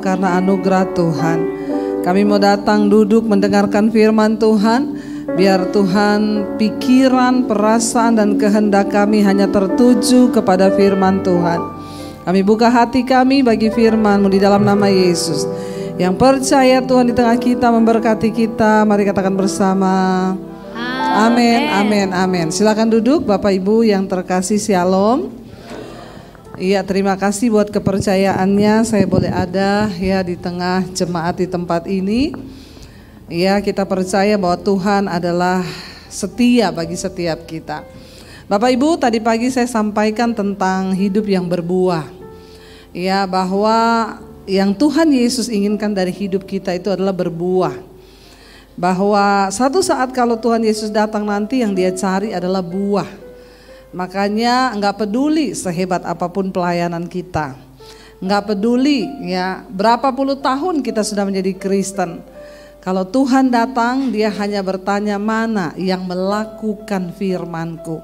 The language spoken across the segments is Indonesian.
Karena anugerah Tuhan, kami mau datang duduk mendengarkan firman Tuhan. Biar Tuhan pikiran, perasaan dan kehendak kami hanya tertuju kepada firman Tuhan. Kami buka hati kami bagi firman-Mu di dalam nama Yesus. Yang percaya Tuhan di tengah kita memberkati kita. Mari katakan bersama. Amin, amin, amin. Silakan duduk Bapak Ibu yang terkasih, Shalom. Iya, terima kasih buat kepercayaannya saya boleh ada ya di tengah jemaat di tempat ini. Ya, kita percaya bahwa Tuhan adalah setia bagi setiap kita. Bapak Ibu, tadi pagi saya sampaikan tentang hidup yang berbuah. Ya, bahwa yang Tuhan Yesus inginkan dari hidup kita itu adalah berbuah. Bahwa satu saat kalau Tuhan Yesus datang nanti yang Dia cari adalah buah. Makanya enggak peduli sehebat apapun pelayanan kita. Enggak peduli ya berapa puluh tahun kita sudah menjadi Kristen. Kalau Tuhan datang, Dia hanya bertanya, mana yang melakukan firman-Ku.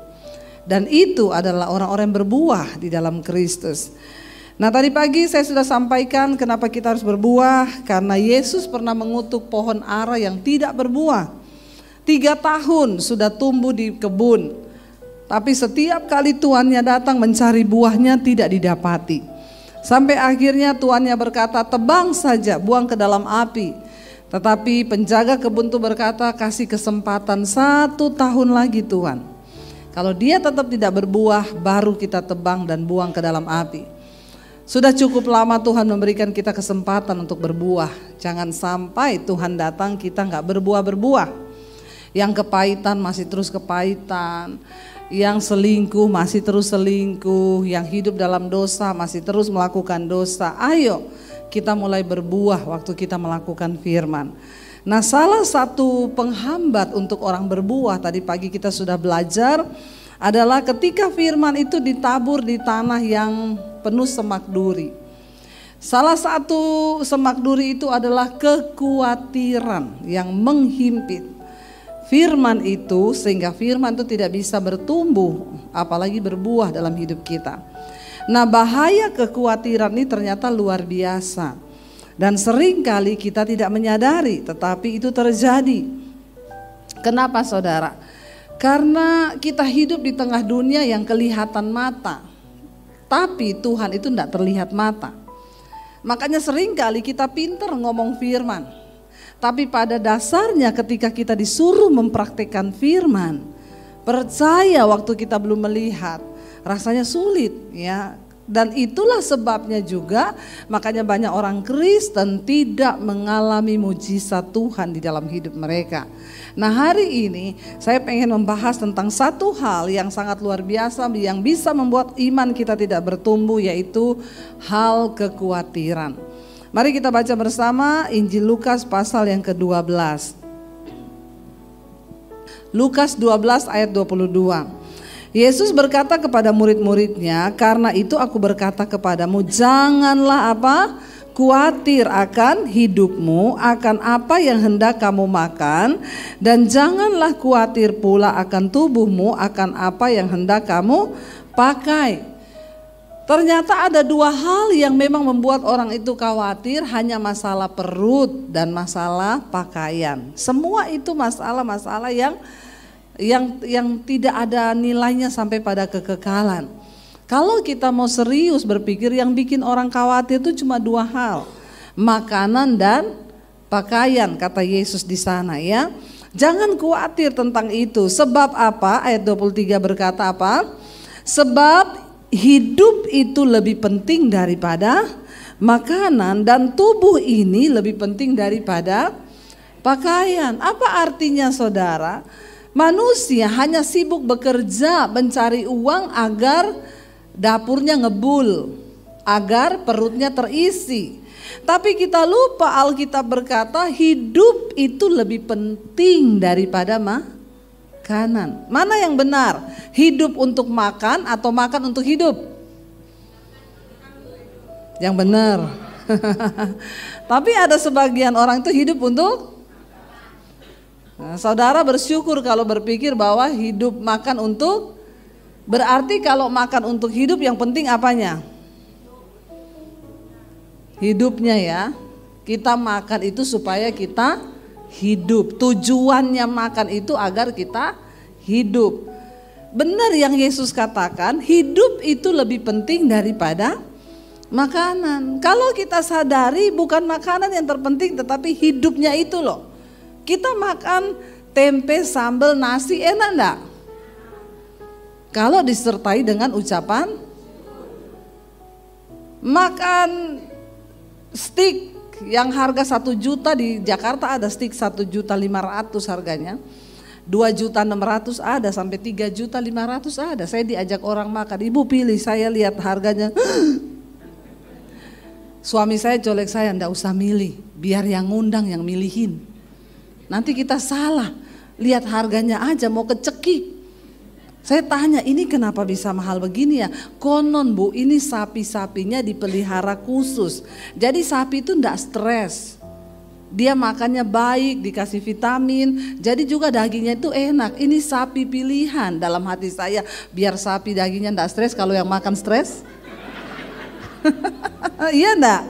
Dan itu adalah orang-orang yang berbuah di dalam Kristus. Nah, tadi pagi saya sudah sampaikan kenapa kita harus berbuah. Karena Yesus pernah mengutuk pohon ara yang tidak berbuah. 3 tahun sudah tumbuh di kebun. Tapi setiap kali tuannya datang mencari buahnya tidak didapati. Sampai akhirnya tuannya berkata, tebang saja, buang ke dalam api. Tetapi penjaga kebun itu berkata, kasih kesempatan 1 tahun lagi Tuhan. Kalau dia tetap tidak berbuah, baru kita tebang dan buang ke dalam api. Sudah cukup lama Tuhan memberikan kita kesempatan untuk berbuah. Jangan sampai Tuhan datang kita gak berbuah-berbuah. Yang kepahitan masih terus kepahitan. Yang selingkuh masih terus selingkuh, yang hidup dalam dosa masih terus melakukan dosa. Ayo kita mulai berbuah waktu kita melakukan firman. Nah, salah satu penghambat untuk orang berbuah tadi pagi kita sudah belajar adalah ketika firman itu ditabur di tanah yang penuh semak duri. Salah satu semak duri itu adalah kekhawatiran yang menghimpit firman itu, sehingga firman itu tidak bisa bertumbuh apalagi berbuah dalam hidup kita. Nah, bahaya kekhawatiran ini ternyata luar biasa dan seringkali kita tidak menyadari, tetapi itu terjadi. Kenapa saudara? Karena kita hidup di tengah dunia yang kelihatan mata, tapi Tuhan itu tidak terlihat mata. Makanya seringkali kita pintar ngomong firman, tapi pada dasarnya ketika kita disuruh mempraktikkan firman, percaya waktu kita belum melihat, rasanya sulit ya. Dan itulah sebabnya juga makanya banyak orang Kristen tidak mengalami mujizat Tuhan di dalam hidup mereka. Nah, hari ini saya pengen membahas tentang satu hal yang sangat luar biasa yang bisa membuat iman kita tidak bertumbuh, yaitu hal kekhawatiran. Mari kita baca bersama Injil Lukas pasal yang ke-12. Lukas 12 ayat 22. Yesus berkata kepada murid-muridnya, karena itu aku berkata kepadamu, janganlah khawatir akan hidupmu, akan apa yang hendak kamu makan, dan janganlah khawatir pula akan tubuhmu, akan apa yang hendak kamu pakai. Ternyata ada 2 hal yang memang membuat orang itu khawatir, hanya masalah perut dan masalah pakaian. Semua itu masalah-masalah yang tidak ada nilainya sampai pada kekekalan. Kalau kita mau serius berpikir, yang bikin orang khawatir itu cuma 2 hal, makanan dan pakaian, kata Yesus di sana ya. Jangan khawatir tentang itu. Sebab apa? Ayat 23 berkata apa? Sebab hidup itu lebih penting daripada makanan, dan tubuh ini lebih penting daripada pakaian. Apa artinya saudara? Manusia hanya sibuk bekerja mencari uang agar dapurnya ngebul, agar perutnya terisi. Tapi kita lupa, Alkitab berkata hidup itu lebih penting daripada makanan. Mana yang benar? Hidup untuk makan atau makan untuk hidup? Yang benar. Tapi ada sebagian orang itu hidup untuk saudara bersyukur kalau berpikir bahwa hidup makan untuk, berarti kalau makan untuk hidup yang penting apanya? hidupnya ya. Kita makan itu supaya kita hidup. Tujuannya makan itu agar kita hidup. Benar yang Yesus katakan, hidup itu lebih penting daripada makanan. Kalau kita sadari bukan makanan yang terpenting tetapi hidupnya itu loh. Kita makan tempe, sambal, nasi enak enggak? Kalau disertai dengan ucapan, makan steak yang harga 1 juta di Jakarta ada steak 1.500.000 harganya. 2.600.000 ada, sampai 3.500.000 ada. Saya diajak orang makan, ibu pilih, saya lihat harganya. Suami saya colek saya, enggak usah milih, biar yang ngundang yang milihin. Nanti kita salah, lihat harganya aja mau kecekik. Saya tanya, ini kenapa bisa mahal begini ya? Konon bu, ini sapi-sapinya dipelihara khusus. Jadi sapi itu enggak stres. Dia makannya baik, dikasih vitamin, jadi juga dagingnya itu enak. Ini sapi pilihan. Dalam hati saya, biar sapi dagingnya enggak stres, kalau yang makan stres. Iya enggak?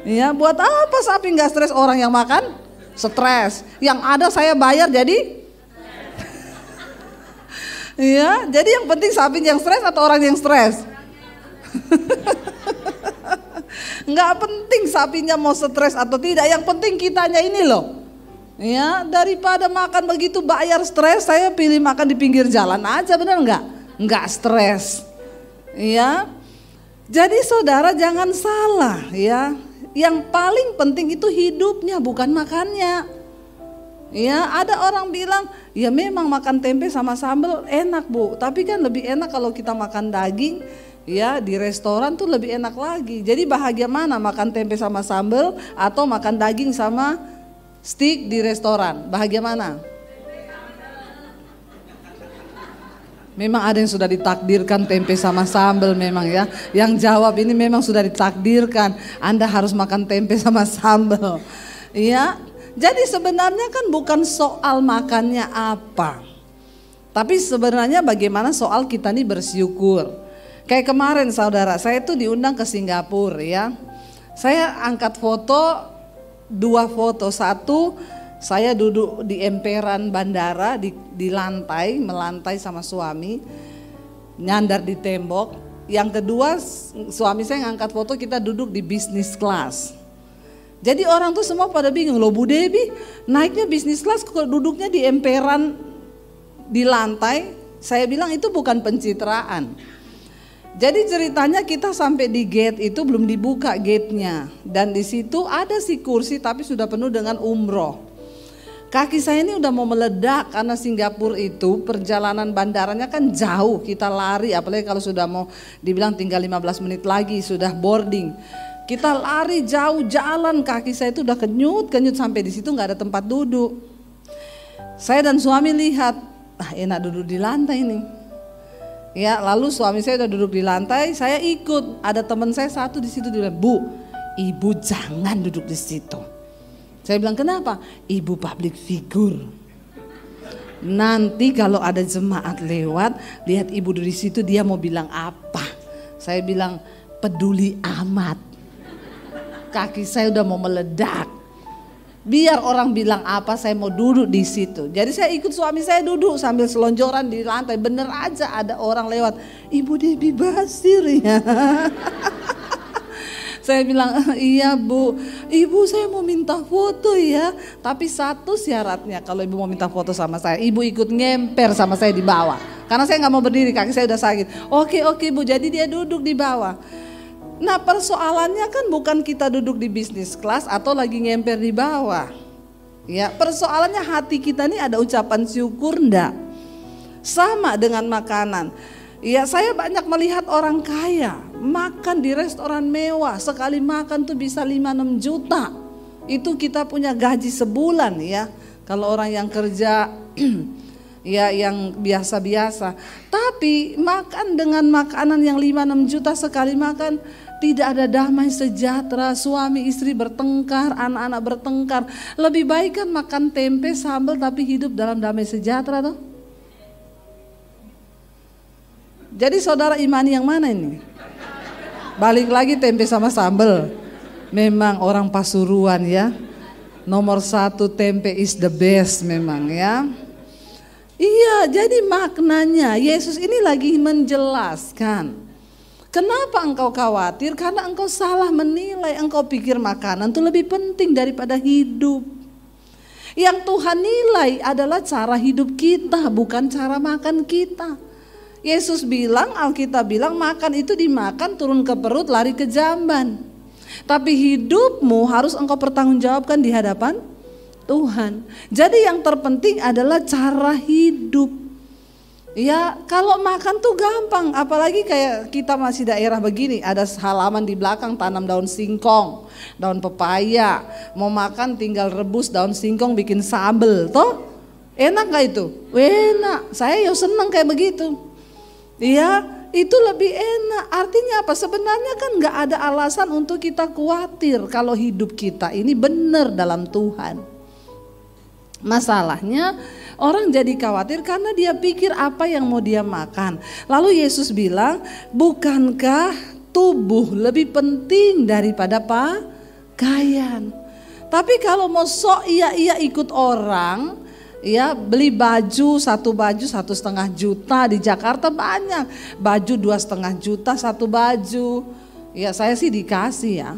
Ya, buat apa sapi enggak stres, orang yang makan stres. Yang ada saya bayar jadi. Iya, jadi yang penting sapi yang stres atau orang yang stres? Enggak penting sapinya mau stres atau tidak, yang penting kitanya ini loh. Ya, daripada makan begitu bayar stres, saya pilih makan di pinggir jalan aja, benar enggak? Enggak stres. Ya. Jadi saudara jangan salah ya. Yang paling penting itu hidupnya, bukan makannya. Ya, ada orang bilang, ya memang makan tempe sama sambal enak bu, tapi kan lebih enak kalau kita makan daging. Ya, di restoran tuh lebih enak lagi. Jadi bahagia mana, makan tempe sama sambal atau makan daging sama steak di restoran? Bahagia mana? Memang ada yang sudah ditakdirkan tempe sama sambal memang ya. Yang jawab ini memang sudah ditakdirkan, Anda harus makan tempe sama sambal. Ya. Jadi sebenarnya kan bukan soal makannya apa. Tapi sebenarnya bagaimana soal kita nih bersyukur. Kayak kemarin saudara, saya tuh diundang ke Singapura ya. Saya angkat foto, 2 foto. Satu, saya duduk di emperan bandara di lantai, melantai sama suami, nyandar di tembok. Yang kedua, suami saya ngangkat foto kita duduk di business class. Jadi orang tuh semua pada bingung, loh Bu Debbie naiknya business class kok duduknya di emperan di lantai. Saya bilang itu bukan pencitraan. Jadi ceritanya kita sampai di gate itu belum dibuka gate-nya, dan di situ ada si kursi tapi sudah penuh dengan umroh. Kaki saya ini udah mau meledak karena Singapura itu perjalanan bandaranya kan jauh, kita lari apalagi kalau sudah mau dibilang tinggal 15 menit lagi sudah boarding. Kita lari jauh jalan, kaki saya itu udah kenyut sampai di situ nggak ada tempat duduk. Saya dan suami lihat, enak duduk di lantai nih. Ya, lalu suami saya udah duduk di lantai, saya ikut. Ada teman saya satu di situ, dia bilang, "Bu, ibu jangan duduk di situ." Saya bilang, "Kenapa?" "Ibu public figure. Nanti kalau ada jemaat lewat, lihat ibu duduk di situ, dia mau bilang apa?" Saya bilang, "Peduli amat. Kaki saya udah mau meledak. Biar orang bilang apa, saya mau duduk di situ." Jadi saya ikut suami saya duduk sambil selonjoran di lantai. Bener aja ada orang lewat, "Ibu Debbie Basir ya." Saya bilang, "Iya Bu, ibu saya mau minta foto ya. Tapi satu syaratnya, kalau ibu mau minta foto sama saya, ibu ikut ngemper sama saya di bawah. Karena saya gak mau berdiri, kaki saya udah sakit." Oke Bu, jadi dia duduk di bawah. Nah persoalannya kan bukan kita duduk di bisnis kelas atau lagi ngemper di bawah. Ya, persoalannya hati kita nih ada ucapan syukur enggak? Sama dengan makanan. Ya, saya banyak melihat orang kaya makan di restoran mewah, sekali makan tuh bisa 5-6 juta. Itu kita punya gaji sebulan ya. Kalau orang yang kerja ya yang biasa-biasa. Tapi makan dengan makanan yang 5-6 juta sekali makan, tidak ada damai sejahtera, suami istri bertengkar, anak-anak bertengkar. Lebih baik kan makan tempe sambal tapi hidup dalam damai sejahtera tuh. Jadi saudara imani yang mana ini? Balik lagi tempe sama sambal. Memang orang Pasuruan ya. Nomor 1 tempe is the best memang ya. Iya, jadi maknanya Yesus ini lagi menjelaskan. Kenapa engkau khawatir? Karena engkau salah menilai, engkau pikir makanan itu lebih penting daripada hidup. Yang Tuhan nilai adalah cara hidup kita, bukan cara makan kita. Yesus bilang, Alkitab bilang makan itu dimakan turun ke perut lari ke jamban. Tapi hidupmu harus engkau pertanggungjawabkan di hadapan Tuhan. Jadi yang terpenting adalah cara hidup. Ya, kalau makan tuh gampang, apalagi kayak kita masih daerah begini, ada halaman di belakang tanam daun singkong, daun pepaya. Mau makan tinggal rebus daun singkong bikin sambel, toh? Enak gak itu? Enak, saya ya seneng kayak begitu. Iya. Itu lebih enak. Artinya apa? Sebenarnya kan gak ada alasan untuk kita khawatir kalau hidup kita ini benar dalam Tuhan. Masalahnya orang jadi khawatir karena dia pikir apa yang mau dia makan. Lalu Yesus bilang, bukankah tubuh lebih penting daripada pakaian? Tapi kalau mau sok iya ikut orang, ya beli baju 1,5 juta di Jakarta banyak, baju 2,5 juta 1 baju. Ya saya sih dikasih ya,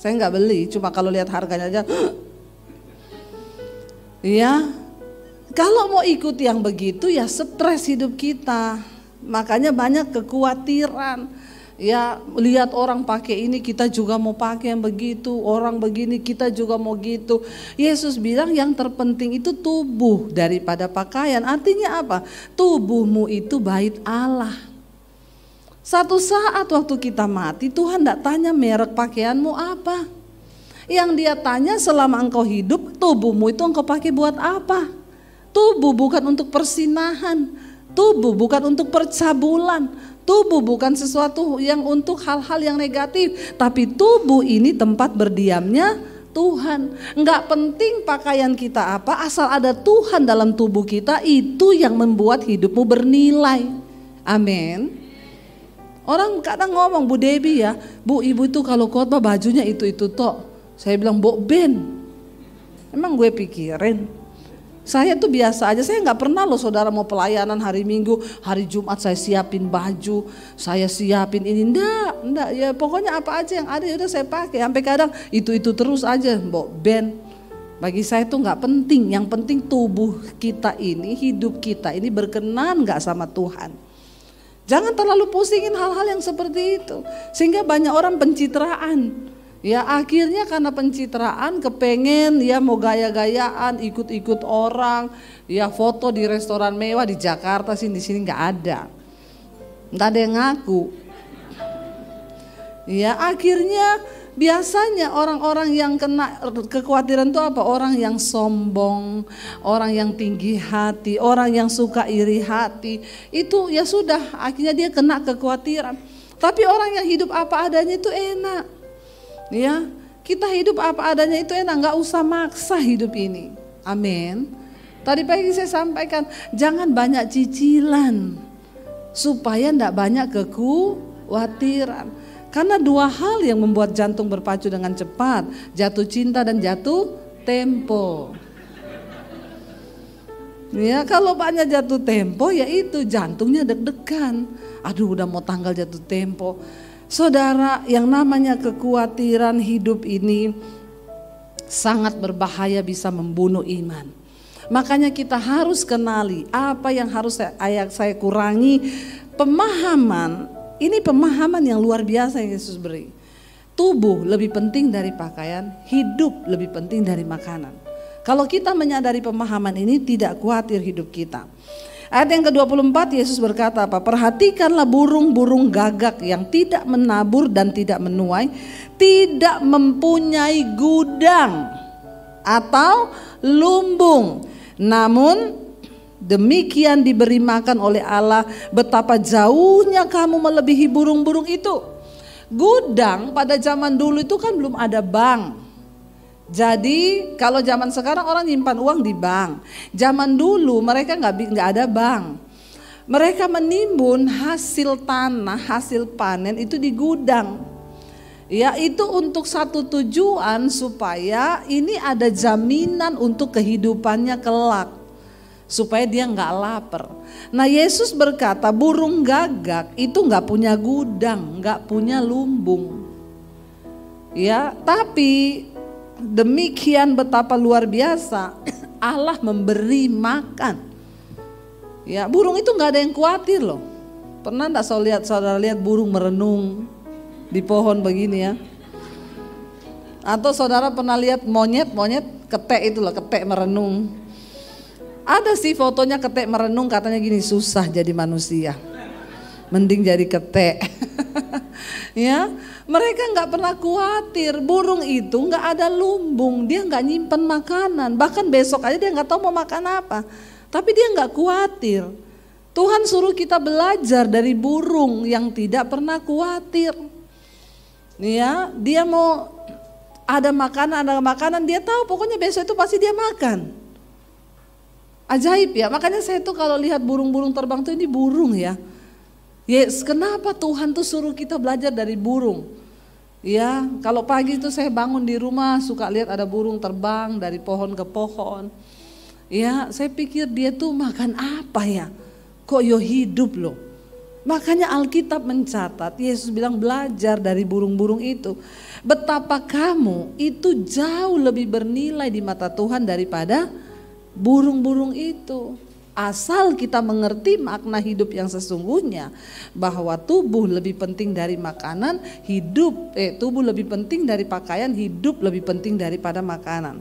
saya nggak beli, cuma kalau lihat harganya aja. Ya, kalau mau ikut yang begitu ya stres hidup kita, makanya banyak kekhawatiran. Ya lihat orang pakai ini kita juga mau pakai yang begitu, orang begini kita juga mau gitu. Yesus bilang yang terpenting itu tubuh daripada pakaian. Artinya apa? Tubuhmu itu bait Allah. Satu saat waktu kita mati Tuhan tidak tanya merek pakaianmu apa. Yang dia tanya selama engkau hidup tubuhmu itu engkau pakai buat apa. Tubuh bukan untuk persinahan, tubuh bukan untuk percabulan. Tubuh bukan sesuatu yang untuk hal-hal yang negatif, tapi tubuh ini tempat berdiamnya Tuhan. Enggak penting pakaian kita apa, asal ada Tuhan dalam tubuh kita, itu yang membuat hidupmu bernilai. Amin. Orang kadang ngomong, Bu Debbie ya, Bu ibu itu kalau khotbah bajunya itu tok. Saya bilang, Bu Ben, emang gue pikirin. Saya tuh biasa aja, saya nggak pernah loh saudara mau pelayanan hari Minggu, hari Jumat saya siapin baju, saya siapin ini, enggak, ya pokoknya apa aja yang ada udah saya pakai, sampai kadang itu terus aja, Mbok Ben. Bagi saya tuh nggak penting, yang penting tubuh kita ini, hidup kita ini berkenan nggak sama Tuhan. Jangan terlalu pusingin hal-hal yang seperti itu, sehingga banyak orang pencitraan. Ya akhirnya karena pencitraan kepengen ya mau gaya-gayaan ikut-ikut orang, ya foto di restoran mewah di Jakarta sih, di sini nggak ada yang ngaku. Ya akhirnya biasanya orang-orang yang kena kekhawatiran itu apa? Orang yang sombong, orang yang tinggi hati, orang yang suka iri hati, itu ya sudah akhirnya dia kena kekhawatiran. Tapi orang yang hidup apa adanya itu enak. Ya, kita hidup apa adanya itu enak, nggak usah maksa hidup ini. Amin. Tadi pagi saya sampaikan, jangan banyak cicilan supaya ndak banyak kekhawatiran. Karena 2 hal yang membuat jantung berpacu dengan cepat, jatuh cinta dan jatuh tempo. Ya, kalau banyak jatuh tempo ya itu jantungnya deg-degan. Aduh, udah mau tanggal jatuh tempo. Saudara, yang namanya kekhawatiran hidup ini sangat berbahaya, bisa membunuh iman. Makanya kita harus kenali apa yang harus saya kurangi. Pemahaman, ini pemahaman yang luar biasa yang Yesus beri. Tubuh lebih penting dari pakaian, hidup lebih penting dari makanan. Kalau kita menyadari pemahaman ini, tidak khawatir hidup kita. Ayat yang ke-24 Yesus berkata apa? Perhatikanlah burung-burung gagak yang tidak menabur dan tidak menuai, tidak mempunyai gudang atau lumbung, namun demikian diberi makan oleh Allah. Betapa jauhnya kamu melebihi burung-burung itu. Gudang pada zaman dulu itu kan belum ada bank. Jadi kalau zaman sekarang orang nyimpan uang di bank, zaman dulu mereka nggak ada bank. Mereka menimbun hasil tanah, hasil panen itu di gudang. Ya, itu untuk satu tujuan supaya ini ada jaminan untuk kehidupannya kelak, supaya dia nggak lapar. Nah, Yesus berkata burung gagak itu nggak punya gudang, nggak punya lumbung. Ya, tapi demikian betapa luar biasa Allah memberi makan. Ya, burung itu nggak ada yang khawatir loh. Pernah nggak saudara lihat burung merenung di pohon begini ya? Atau saudara pernah lihat monyet ketek itu loh, ketek merenung. Ada sih fotonya ketek merenung, katanya gini, susah jadi manusia, mending jadi ketek. Ya, mereka nggak pernah khawatir. Burung itu nggak ada lumbung, dia nggak nyimpen makanan, bahkan besok aja dia nggak tahu mau makan apa. Tapi dia nggak khawatir. Tuhan suruh kita belajar dari burung yang tidak pernah khawatir. Ya, dia mau ada makanan, dia tahu pokoknya besok itu pasti dia makan. Ajaib ya, makanya saya tuh kalau lihat burung-burung terbang tuh, ini burung ya. Yes, kenapa Tuhan tuh suruh kita belajar dari burung? Ya, kalau pagi itu saya bangun di rumah suka lihat ada burung terbang dari pohon ke pohon. Ya, saya pikir dia tuh makan apa ya? Kok hidup loh. Makanya Alkitab mencatat, Yesus bilang belajar dari burung-burung itu. Betapa kamu itu jauh lebih bernilai di mata Tuhan daripada burung-burung itu. Asal kita mengerti makna hidup yang sesungguhnya, bahwa tubuh lebih penting dari makanan, tubuh lebih penting dari pakaian, hidup lebih penting daripada makanan.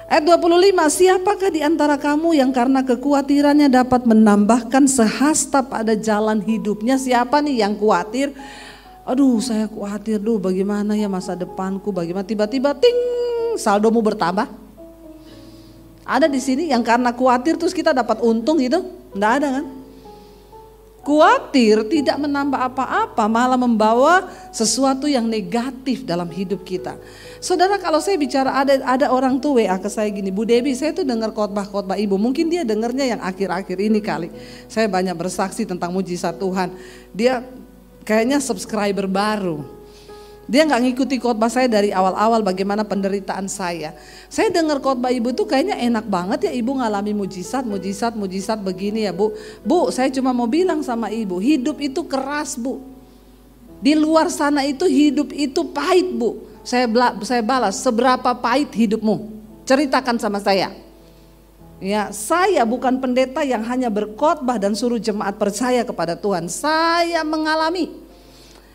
Ayat 25, siapakah di antara kamu yang karena kekhawatirannya dapat menambahkan sehasta pada jalan hidupnya? Siapa nih yang khawatir? Aduh, saya khawatir bagaimana ya masa depanku, bagaimana tiba-tiba ting saldomu bertambah? Ada di sini yang karena khawatir terus kita dapat untung gitu? Enggak ada kan? Khawatir tidak menambah apa-apa, malah membawa sesuatu yang negatif dalam hidup kita. Saudara, kalau saya bicara ada orang tuh WA ke saya gini, Bu Debbie, saya tuh dengar khotbah ibu, mungkin dia dengarnya yang akhir-akhir ini kali. Saya banyak bersaksi tentang mujizat Tuhan. Dia kayaknya subscriber baru. Dia nggak ngikuti khotbah saya dari awal-awal bagaimana penderitaan saya. Saya dengar khotbah ibu tuh kayaknya enak banget ya, ibu ngalami mujizat begini ya Bu. Bu, saya cuma mau bilang sama ibu, hidup itu keras Bu. Di luar sana itu hidup itu pahit Bu. Saya balas, seberapa pahit hidupmu? Ceritakan sama saya. Ya, saya bukan pendeta yang hanya berkhotbah dan suruh jemaat percaya kepada Tuhan. Saya mengalami.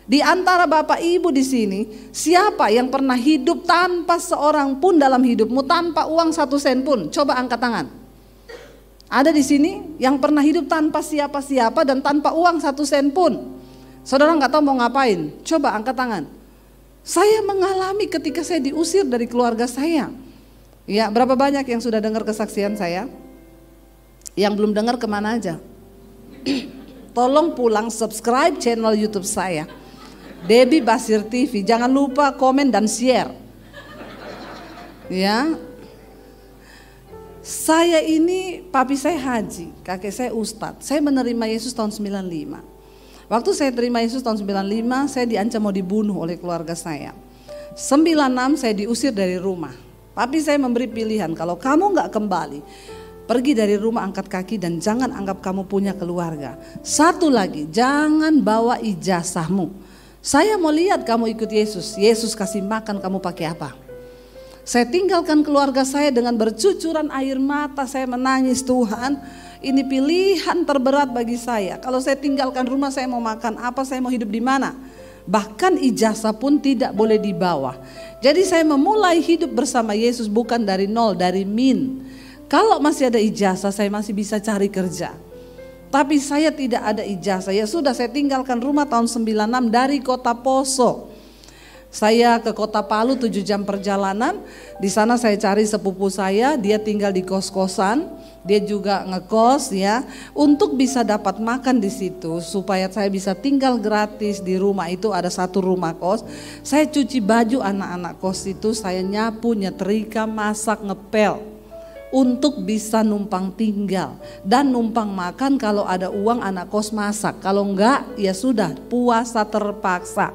Di antara Bapak Ibu di sini, siapa yang pernah hidup tanpa seorang pun dalam hidupmu, tanpa uang 1 sen pun? Coba angkat tangan. Ada di sini yang pernah hidup tanpa siapa-siapa dan tanpa uang 1 sen pun. Saudara nggak tahu mau ngapain? Coba angkat tangan. Saya mengalami ketika saya diusir dari keluarga saya. Ya, berapa banyak yang sudah dengar kesaksian saya? Yang belum dengar kemana aja? Tolong pulang subscribe channel YouTube saya, Debbie Basir TV. Jangan lupa komen dan share. Ya, saya ini papi saya haji, kakek saya ustadz. Saya menerima Yesus tahun 95. Waktu saya terima Yesus tahun 95, saya diancam mau dibunuh oleh keluarga saya. 96 saya diusir dari rumah. Papi saya memberi pilihan, kalau kamu gak kembali, pergi dari rumah, angkat kaki dan jangan anggap kamu punya keluarga. Satu lagi, jangan bawa ijazahmu. Saya mau lihat kamu ikut Yesus. Yesus kasih makan, kamu pakai apa? Saya tinggalkan keluarga saya dengan bercucuran air mata. Saya menangis, Tuhan, ini pilihan terberat bagi saya. Kalau saya tinggalkan rumah, saya mau makan apa, saya mau hidup di mana? Bahkan ijazah pun tidak boleh dibawa. Jadi saya memulai hidup bersama Yesus bukan dari nol, dari min. Kalau masih ada ijazah, saya masih bisa cari kerja. Tapi saya tidak ada ijazah. Ya sudah, saya tinggalkan rumah tahun 96 dari kota Poso. Saya ke kota Palu 7 jam perjalanan. Di sana saya cari sepupu saya, dia tinggal di kos-kosan. Dia juga ngekos ya, untuk bisa dapat makan di situ supaya saya bisa tinggal gratis di rumah itu. Ada 1 rumah kos. Saya cuci baju anak-anak kos itu, saya nyapu, nyetrika, masak, ngepel untuk bisa numpang tinggal dan numpang makan. Kalau ada uang anak kos masak, kalau enggak ya sudah puasa terpaksa.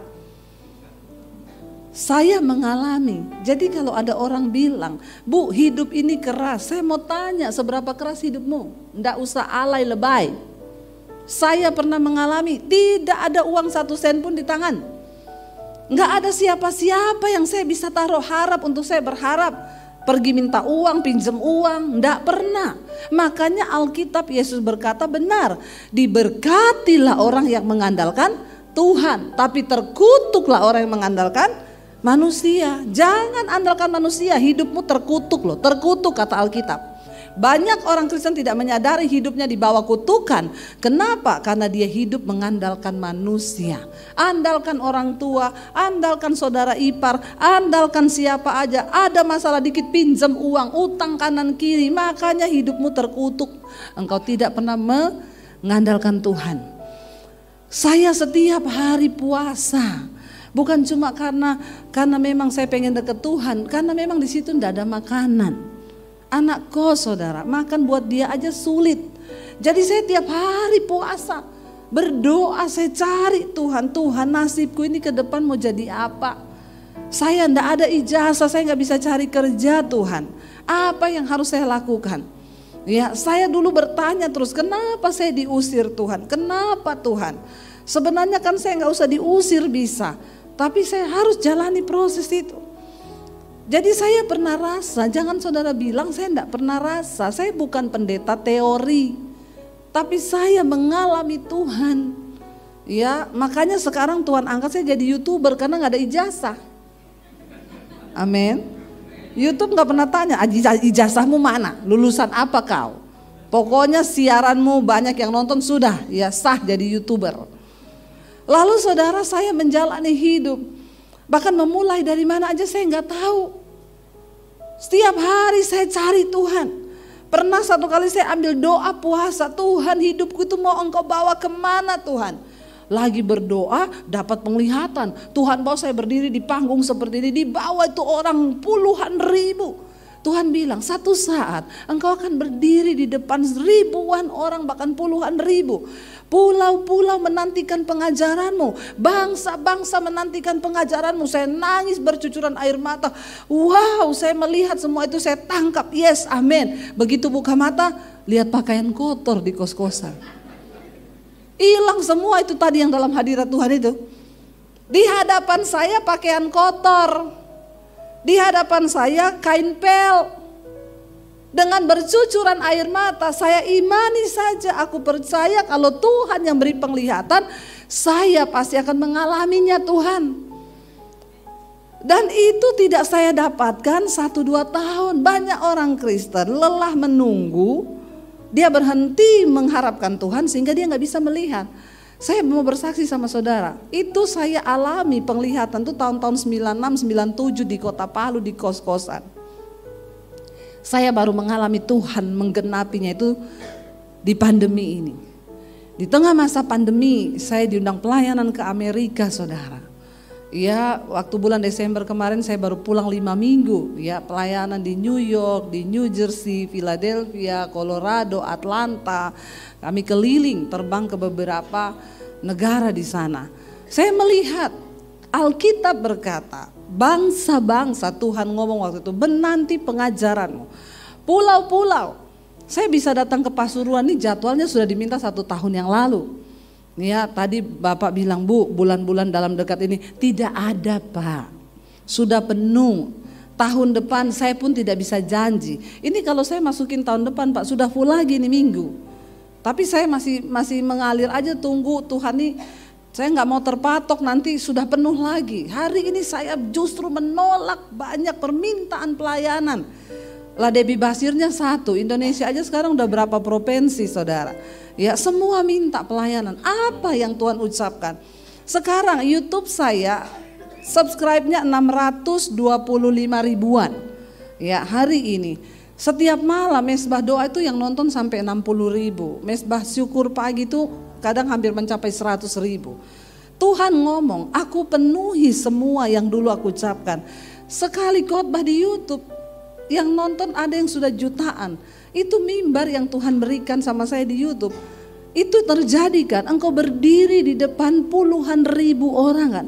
Saya mengalami. Jadi kalau ada orang bilang, Bu, hidup ini keras. Saya mau tanya, seberapa keras hidupmu? Nggak usah alay lebay. Saya pernah mengalami, tidak ada uang 1 sen pun di tangan. Nggak ada siapa-siapa yang saya bisa taruh harap untuk saya berharap. Pergi minta uang, pinjam uang, nggak pernah. Makanya Alkitab Yesus berkata benar, diberkatilah orang yang mengandalkan Tuhan. Tapi terkutuklah orang yang mengandalkan manusia. Jangan andalkan manusia, hidupmu terkutuk loh, terkutuk kata Alkitab. Banyak orang Kristen tidak menyadari hidupnya di bawah kutukan. Kenapa? Karena dia hidup mengandalkan manusia. Andalkan orang tua, andalkan saudara ipar, andalkan siapa aja. Ada masalah dikit pinjam uang, utang kanan kiri. Makanya hidupmu terkutuk. Engkau tidak pernah mengandalkan Tuhan. Saya setiap hari puasa. Bukan cuma karena memang saya pengen deket Tuhan, karena memang di situ tidak ada makanan. Anak kos saudara, makan buat dia aja sulit. Jadi saya tiap hari puasa, berdoa, saya cari Tuhan, nasibku ini ke depan mau jadi apa? Saya tidak ada ijazah, saya nggak bisa cari kerja Tuhan. Apa yang harus saya lakukan? Ya, saya dulu bertanya terus, kenapa saya diusir Tuhan? Kenapa Tuhan? Sebenarnya kan saya nggak usah diusir bisa, tapi saya harus jalani proses itu. Jadi saya pernah rasa, jangan saudara bilang saya tidak pernah rasa. Saya bukan pendeta teori, tapi saya mengalami Tuhan. Ya, makanya sekarang Tuhan angkat saya jadi YouTuber karena nggak ada ijazah. Amin. YouTube nggak pernah tanya, ijazahmu mana? Lulusan apa kau? Pokoknya siaranmu banyak yang nonton sudah, ya sah jadi YouTuber. Lalu saudara, saya menjalani hidup. Bahkan memulai dari mana aja saya nggak tahu. Setiap hari saya cari Tuhan. Pernah satu kali saya ambil doa puasa, Tuhan hidupku itu mau Engkau bawa kemana Tuhan? Lagi berdoa dapat penglihatan. Tuhan bawa saya berdiri di panggung seperti ini, di bawah itu orang puluhan ribu. Tuhan bilang satu saat engkau akan berdiri di depan ribuan orang, bahkan puluhan ribu. Pulau-pulau menantikan pengajaranmu, bangsa-bangsa menantikan pengajaranmu. Saya nangis bercucuran air mata. Wow, saya melihat semua itu, saya tangkap. Yes, amin. Begitu buka mata, lihat pakaian kotor di kos-kosan. Hilang semua itu tadi yang dalam hadirat Tuhan itu. Di hadapan saya pakaian kotor, di hadapan saya kain pel. Dengan bercucuran air mata saya imani saja, aku percaya kalau Tuhan yang beri penglihatan, saya pasti akan mengalaminya Tuhan. Dan itu tidak saya dapatkan 1-2 tahun. Banyak orang Kristen lelah menunggu, dia berhenti mengharapkan Tuhan sehingga dia gak bisa melihat. Saya mau bersaksi sama saudara, itu saya alami penglihatan itu tahun-tahun 96, 97 di kota Palu di kos-kosan. Saya baru mengalami Tuhan menggenapinya itu di pandemi ini. Di tengah masa pandemi saya diundang pelayanan ke Amerika saudara. Ya, waktu bulan Desember kemarin saya baru pulang 5 minggu. Ya, pelayanan di New York, di New Jersey, Philadelphia, Colorado, Atlanta. Kami keliling terbang ke beberapa negara di sana. Saya melihat Alkitab berkata, bangsa-bangsa Tuhan ngomong waktu itu menanti pengajaranmu. Pulau-pulau, saya bisa datang ke Pasuruan ini jadwalnya sudah diminta 1 tahun yang lalu. Ya, tadi Bapak bilang, Bu, bulan-bulan dalam dekat ini tidak ada Pak, sudah penuh. Tahun depan saya pun tidak bisa janji. Ini kalau saya masukin tahun depan Pak, sudah full lagi nih minggu. Tapi saya masih mengalir aja, tunggu Tuhan nih. Saya nggak mau terpatok nanti sudah penuh lagi. Hari ini saya justru menolak banyak permintaan pelayanan. Lah Debbie Basirnya 1, Indonesia aja sekarang udah berapa provinsi saudara. Ya semua minta pelayanan. Apa yang Tuhan ucapkan? Sekarang YouTube saya subscribe-nya 625 ribuan. Ya hari ini. Setiap malam mesbah doa itu yang nonton sampai 60 ribu. Mesbah syukur pagi itu kadang hampir mencapai 100 ribu. Tuhan ngomong, aku penuhi semua yang dulu aku ucapkan. Sekali khotbah di YouTube, yang nonton ada yang sudah jutaan. Itu mimbar yang Tuhan berikan sama saya di YouTube. Itu terjadi kan, engkau berdiri di depan puluhan ribu orang kan.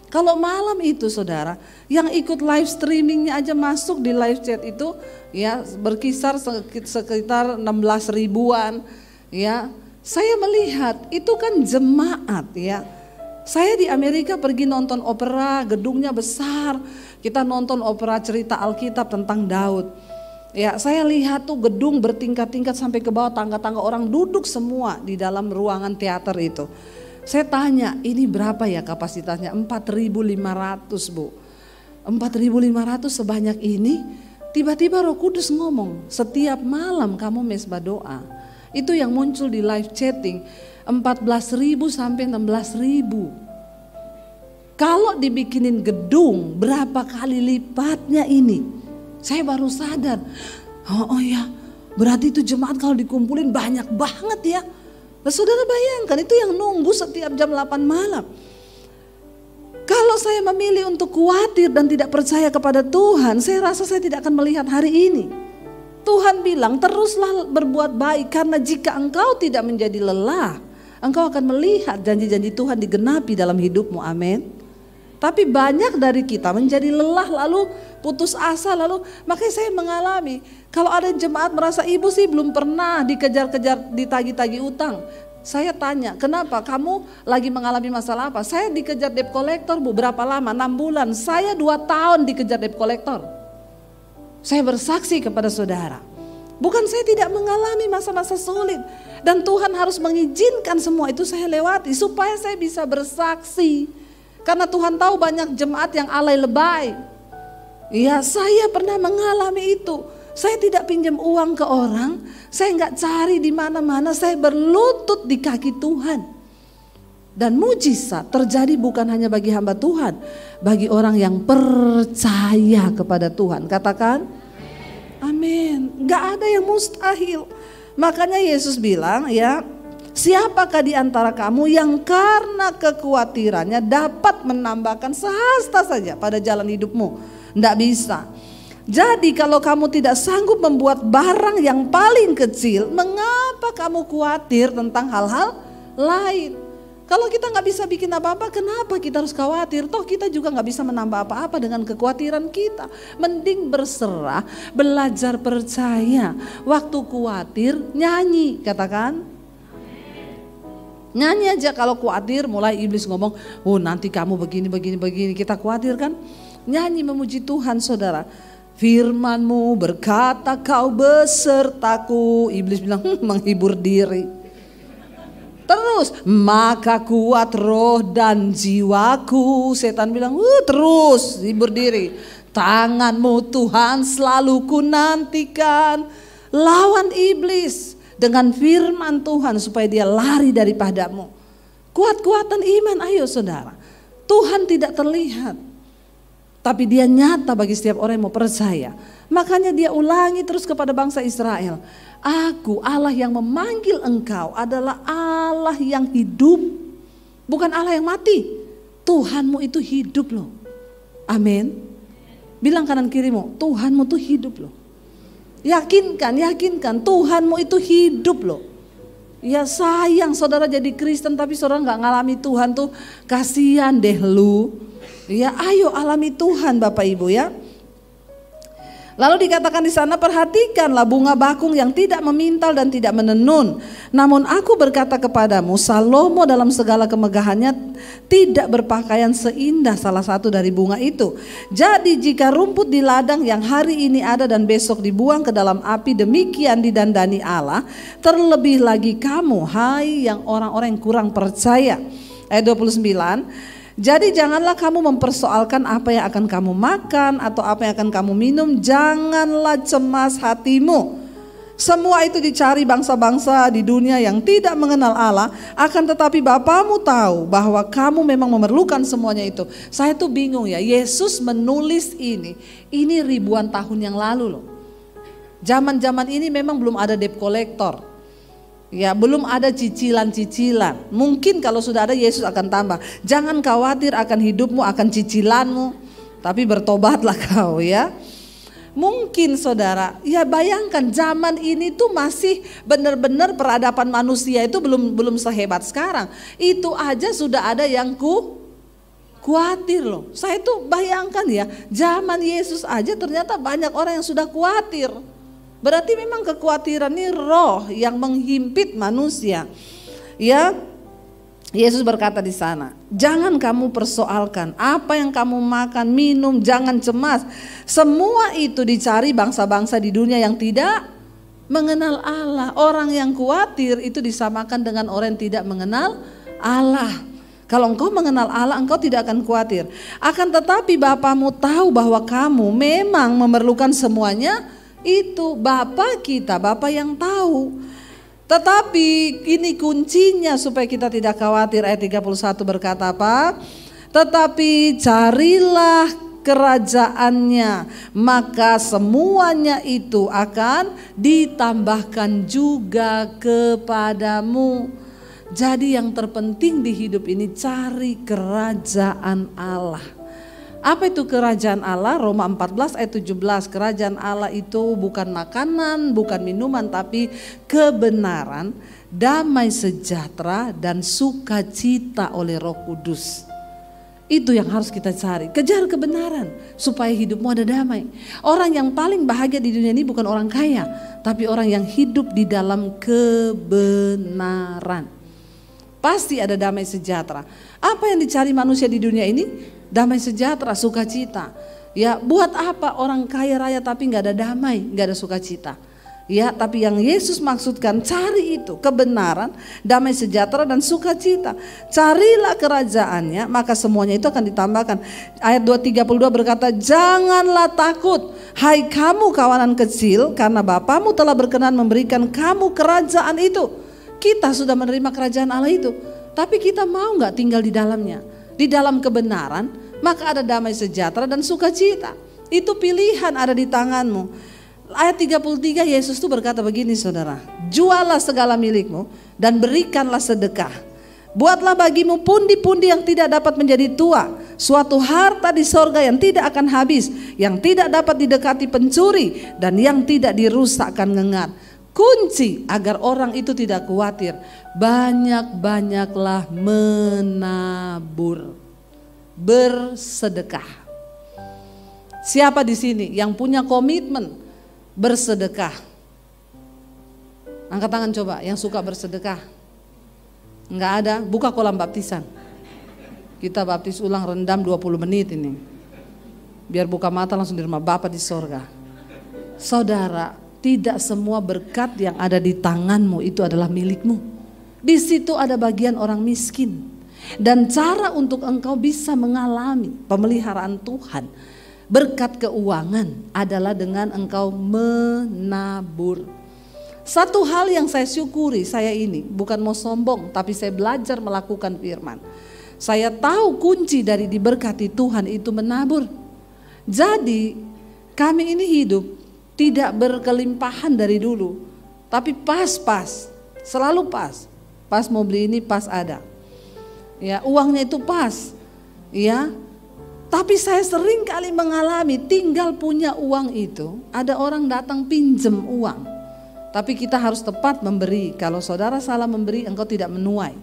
Kalau malam itu saudara, yang ikut live streamingnya aja masuk di live chat itu ya berkisar sekitar 16 ribuan ya. Saya melihat itu kan jemaat ya. Saya di Amerika pergi nonton opera, gedungnya besar. Kita nonton opera cerita Alkitab tentang Daud. Ya, saya lihat tuh gedung bertingkat-tingkat sampai ke bawah, tangga-tangga orang duduk semua di dalam ruangan teater itu. Saya tanya, ini berapa ya kapasitasnya? 4.500 Bu. 4.500 sebanyak ini. Tiba-tiba Roh Kudus ngomong, setiap malam kamu mesbah doa. Itu yang muncul di live chatting, 14.000 sampai 16.000. Kalau dibikinin gedung, berapa kali lipatnya ini? Saya baru sadar, oh ya, berarti itu jemaat kalau dikumpulin banyak banget ya. Nah, saudara bayangkan itu yang nunggu setiap jam 8 malam. Kalau saya memilih untuk khawatir dan tidak percaya kepada Tuhan, saya rasa saya tidak akan melihat hari ini. Tuhan bilang teruslah berbuat baik karena jika engkau tidak menjadi lelah, engkau akan melihat janji-janji Tuhan digenapi dalam hidupmu, amin. Tapi banyak dari kita menjadi lelah lalu putus asa lalu, makanya saya mengalami kalau ada jemaat merasa ibu sih belum pernah dikejar-kejar ditagih-tagih utang. Saya tanya, kenapa kamu lagi mengalami masalah apa? Saya dikejar debt collector Bu, berapa lama? 6 bulan, saya 2 tahun dikejar debt collector. Saya bersaksi kepada saudara, bukan saya tidak mengalami masa-masa sulit. Dan Tuhan harus mengizinkan semua itu saya lewati supaya saya bisa bersaksi. Karena Tuhan tahu banyak jemaat yang alay lebay. Ya, saya pernah mengalami itu. Saya tidak pinjam uang ke orang, saya nggak cari di mana-mana, saya berlutut di kaki Tuhan. Dan mujizat terjadi bukan hanya bagi hamba Tuhan, bagi orang yang percaya kepada Tuhan. Katakan, amin. Nggak ada yang mustahil. Makanya Yesus bilang ya, siapakah di antara kamu yang karena kekhawatirannya dapat menambahkan sehasta saja pada jalan hidupmu? Nggak bisa. Jadi kalau kamu tidak sanggup membuat barang yang paling kecil, mengapa kamu khawatir tentang hal-hal lain? Kalau kita nggak bisa bikin apa-apa, kenapa kita harus khawatir? Toh kita juga nggak bisa menambah apa-apa dengan kekhawatiran kita. Mending berserah, belajar percaya. Waktu khawatir nyanyi, katakan. Nyanyi aja kalau khawatir, mulai iblis ngomong, oh nanti kamu begini, kita khawatir kan? Nyanyi memuji Tuhan saudara. Firman-Mu berkata kau besertaku. Iblis bilang menghibur diri. Terus maka kuat roh dan jiwaku. Setan bilang terus hibur diri. Tangan-Mu Tuhan selalu ku nantikan. Lawan iblis dengan firman Tuhan supaya dia lari daripadamu. Kuat-kuatan iman, ayo saudara. Tuhan tidak terlihat, tapi dia nyata bagi setiap orang yang mau percaya. Makanya dia ulangi terus kepada bangsa Israel. Aku Allah yang memanggil engkau adalah Allah yang hidup. Bukan Allah yang mati. Tuhanmu itu hidup loh. Amin. Bilang kanan kirimu, Tuhanmu itu hidup loh. Yakinkan Tuhanmu itu hidup loh. Ya sayang saudara jadi Kristen tapi saudara gak ngalami Tuhan tuh, kasihan deh lu. Ya ayo alami Tuhan Bapak Ibu ya. Lalu dikatakan di sana, perhatikanlah bunga bakung yang tidak memintal dan tidak menenun. Namun aku berkata kepadamu, Salomo dalam segala kemegahannya tidak berpakaian seindah salah satu dari bunga itu. Jadi jika rumput di ladang yang hari ini ada dan besok dibuang ke dalam api, demikian didandani Allah, terlebih lagi kamu, hai yang orang-orang yang kurang percaya. Ayat 29. Jadi janganlah kamu mempersoalkan apa yang akan kamu makan atau apa yang akan kamu minum. Janganlah cemas hatimu. Semua itu dicari bangsa-bangsa di dunia yang tidak mengenal Allah. Akan tetapi Bapamu tahu bahwa kamu memang memerlukan semuanya itu. Saya tuh bingung ya, Yesus menulis ini ribuan tahun yang lalu loh. Zaman-zaman ini memang belum ada debt collector. Ya belum ada cicilan-cicilan. Mungkin kalau sudah ada Yesus akan tambah. Jangan khawatir akan hidupmu, akan cicilanmu, tapi bertobatlah kau ya. Mungkin saudara, ya bayangkan zaman ini tuh masih benar-benar peradaban manusia itu belum sehebat sekarang. Itu aja sudah ada yang khawatir loh. Saya tuh bayangkan ya, zaman Yesus aja ternyata banyak orang yang sudah khawatir. Berarti memang kekhawatiran ini roh yang menghimpit manusia. Ya, Yesus berkata di sana, jangan kamu persoalkan apa yang kamu makan, minum, jangan cemas. Semua itu dicari bangsa-bangsa di dunia yang tidak mengenal Allah. Orang yang khawatir itu disamakan dengan orang yang tidak mengenal Allah. Kalau engkau mengenal Allah, engkau tidak akan khawatir. Akan tetapi Bapamu tahu bahwa kamu memang memerlukan semuanya itu. Bapa kita, Bapa yang tahu. Tetapi ini kuncinya supaya kita tidak khawatir. Ayat 31 berkata apa? Tetapi carilah kerajaannya, maka semuanya itu akan ditambahkan juga kepadamu. Jadi yang terpenting di hidup ini cari kerajaan Allah. Apa itu kerajaan Allah? Roma 14 ayat 17. Kerajaan Allah itu bukan makanan, bukan minuman, tapi kebenaran, damai sejahtera dan sukacita oleh Roh Kudus. Itu yang harus kita cari. Kejar kebenaran supaya hidupmu ada damai. Orang yang paling bahagia di dunia ini bukan orang kaya, tapi orang yang hidup di dalam kebenaran. Pasti ada damai sejahtera. Apa yang dicari manusia di dunia ini? Damai sejahtera, sukacita. Ya, buat apa orang kaya raya tapi nggak ada damai, nggak ada sukacita? Ya, tapi yang Yesus maksudkan cari itu kebenaran, damai sejahtera dan sukacita. Carilah kerajaannya, maka semuanya itu akan ditambahkan. Ayat 2:32 berkata, janganlah takut, hai kamu kawanan kecil, karena Bapamu telah berkenan memberikan kamu kerajaan itu. Kita sudah menerima kerajaan Allah itu, tapi kita mau nggak tinggal di dalamnya? Di dalam kebenaran, maka ada damai sejahtera dan sukacita. Itu pilihan ada di tanganmu. Ayat 33 Yesus tuh berkata begini saudara, jualah segala milikmu dan berikanlah sedekah. Buatlah bagimu pundi-pundi yang tidak dapat menjadi tua, suatu harta di sorga yang tidak akan habis, yang tidak dapat didekati pencuri dan yang tidak dirusakkan ngengat. Kunci agar orang itu tidak khawatir, banyak-banyaklah menabur, bersedekah. Siapa di sini yang punya komitmen bersedekah? Angkat tangan coba yang suka bersedekah. Enggak ada, buka kolam baptisan. Kita baptis ulang rendam 20 menit ini. Biar buka mata langsung di rumah Bapa di sorga. Saudara, tidak semua berkat yang ada di tanganmu itu adalah milikmu. Di situ ada bagian orang miskin. Dan cara untuk engkau bisa mengalami pemeliharaan Tuhan, berkat keuangan adalah dengan engkau menabur. Satu hal yang saya syukuri, saya ini bukan mau sombong, tapi saya belajar melakukan firman. Saya tahu kunci dari diberkati Tuhan itu menabur. Jadi kami ini hidup tidak berkelimpahan dari dulu, tapi pas-pas, selalu pas. Pas mau beli ini pas ada. Ya, uangnya itu pas. Ya. Tapi saya sering kali mengalami tinggal punya uang itu, ada orang datang pinjem uang. Tapi kita harus tepat memberi. Kalau saudara salah memberi, engkau tidak menuai.